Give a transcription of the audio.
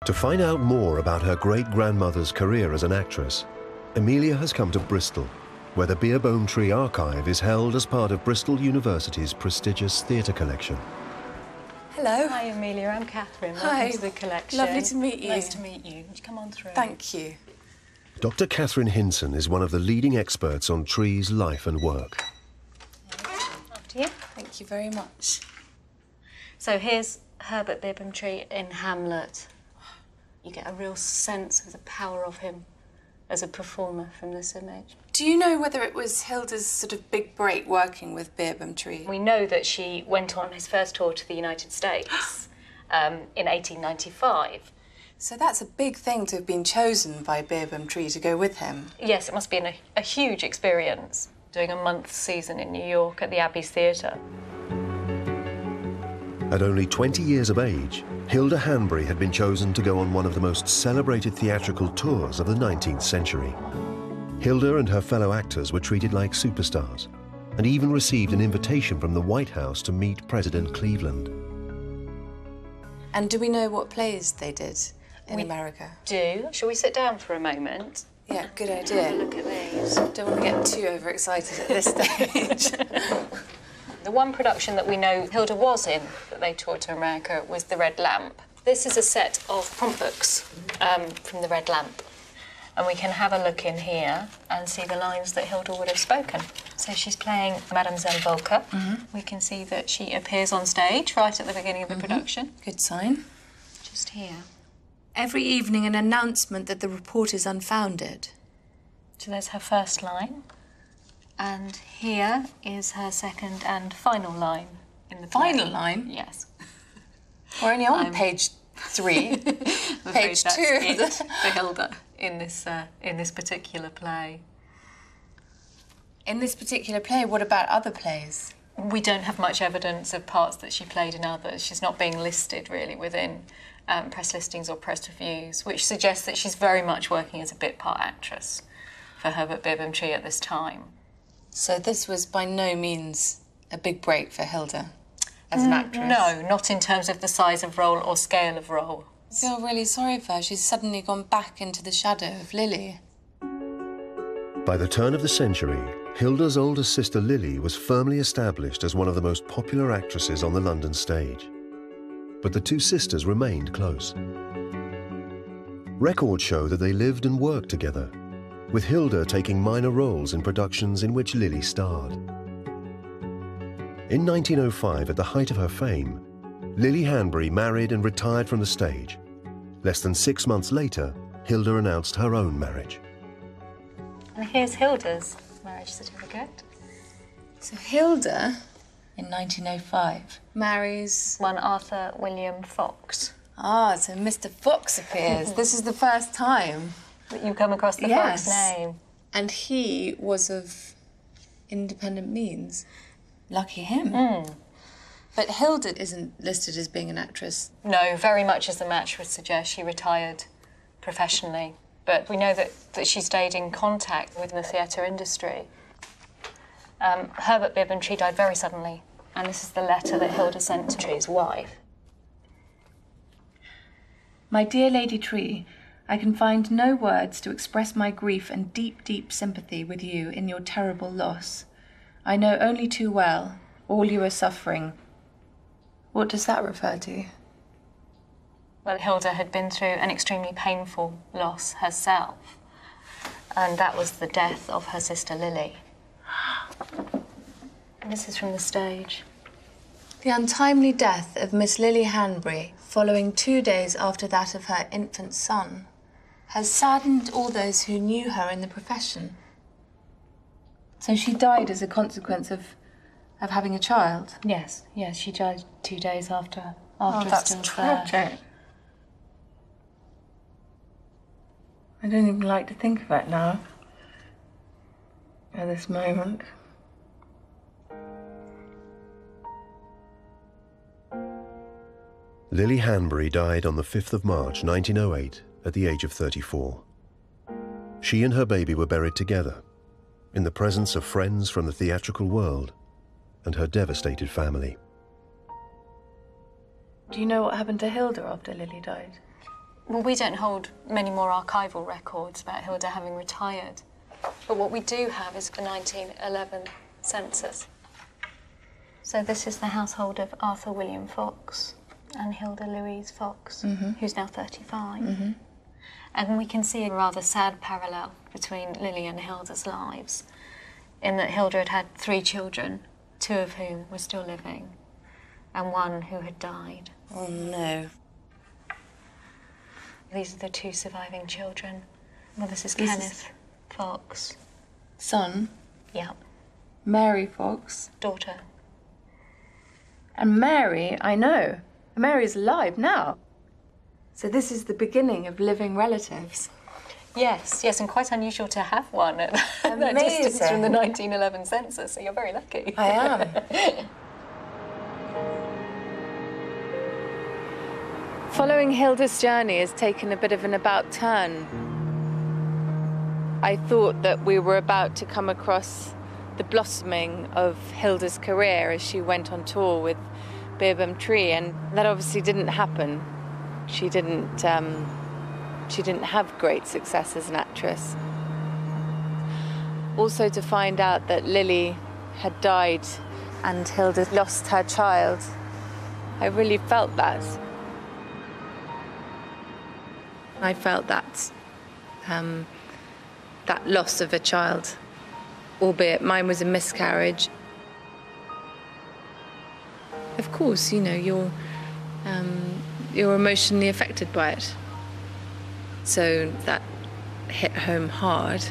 To find out more about her great-grandmother's career as an actress, Emilia has come to Bristol, where the Beerbohm Tree archive is held as part of Bristol University's prestigious theatre collection. Hello. Hi, Emilia. I'm Catherine. Hi. Welcome to the collection. Lovely to meet you. Nice to meet you. Would you come on through? Thank you. Dr. Catherine Hinson is one of the leading experts on Tree's life and work. After you. Thank you very much. So here's Herbert Beerbohm Tree in Hamlet. You get a real sense of the power of him as a performer from this image. Do you know whether it was Hilda's sort of big break working with Beerbohm Tree? We know that she went on his first tour to the United States in 1895. So that's a big thing to have been chosen by Beerbohm Tree to go with him. Yes, it must have been a huge experience, doing a month's season in New York at the Abbey's Theatre. At only 20 years of age, Hilda Hanbury had been chosen to go on one of the most celebrated theatrical tours of the 19th century. Hilda and her fellow actors were treated like superstars and even received an invitation from the White House to meet President Cleveland. And do we know what plays they did in America? Do. Shall we sit down for a moment? Yeah, good idea. Have a look at these. Don't want to get too overexcited at this stage. The one production that we know Hilda was in, that they toured to America, was The Red Lamp. This is a set of prompt books from The Red Lamp. And we can have a look in here and see the lines that Hilda would have spoken. So she's playing Mademoiselle Volker. We can see that she appears on stage right at the beginning of the production. Good sign. Just here. Every evening an announcement that the report is unfounded. So there's her first line. And here is her second and final line in the play. Final line? Yes. We're only on page 3. Page 2 for Hilda in this particular play. In this particular play, what about other plays? We don't have much evidence of parts that she played in others. She's not being listed really within press listings or press reviews, which suggests that she's very much working as a bit part actress for Herbert Beerbohm Tree at this time. So this was by no means a big break for Hilda as an actress? No, not in terms of the size of role or scale of role. I feel really sorry for her. She's suddenly gone back into the shadow of Lily. By the turn of the century, Hilda's older sister Lily was firmly established as one of the most popular actresses on the London stage. But the two sisters remained close. Records show that they lived and worked together, with Hilda taking minor roles in productions in which Lily starred. In 1905, at the height of her fame, Lily Hanbury married and retired from the stage. Less than 6 months later, Hilda announced her own marriage. And here's Hilda's marriage certificate. So Hilda, in 1905, marries... One Arthur William Fox. Ah, so Mr. Fox appears. This is the first time that you come across the Fox name. And he was of independent means. Lucky him. But Hilda isn't listed as being an actress. No, very much as the match would suggest. She retired professionally. But we know that she stayed in contact with the theatre industry. Herbert Beerbohm Tree died very suddenly, and this is the letter that Hilda sent to Tree's wife. My dear Lady Tree, I can find no words to express my grief and deep, deep sympathy with you in your terrible loss. I know only too well all you are suffering. What does that refer to? Well, Hilda had been through an extremely painful loss herself, and that was the death of her sister Lily. And this is from the stage. The untimely death of Miss Lily Hanbury, following 2 days after that of her infant son, has saddened all those who knew her in the profession. So she died as a consequence of having a child? Yes, she died 2 days after that's tragic. I don't even like to think of it now, at this moment. Lily Hanbury died on the 5th of March 1908 at the age of 34. She and her baby were buried together in the presence of friends from the theatrical world and her devastated family. Do you know what happened to Hilda after Lily died? Well, we don't hold many more archival records about Hilda having retired. But what we do have is the 1911 census. So this is the household of Arthur William Fox and Hilda Louise Fox, who's now 35. And we can see a rather sad parallel between Lily and Hilda's lives, in that Hilda had had 3 children, 2 of whom were still living, and 1 who had died. Oh, no. These are the 2 surviving children. Well, this is Kenneth Fox. Son. Yeah. Mary Fox. Daughter. And Mary, I know. Mary's alive now. So this is the beginning of living relatives. Yes, yes, and quite unusual to have one at that distance from the 1911 census, so you're very lucky. I am. Following Hilda's journey has taken a bit of an about turn. I thought that we were about to come across the blossoming of Hilda's career as she went on tour with Beerbohm Tree, and that obviously didn't happen. She didn't have great success as an actress. Also to find out that Lily had died and Hilda lost her child, I really felt that. I felt that loss of a child, albeit mine was a miscarriage. Of course, you know, you're emotionally affected by it. So that hit home hard.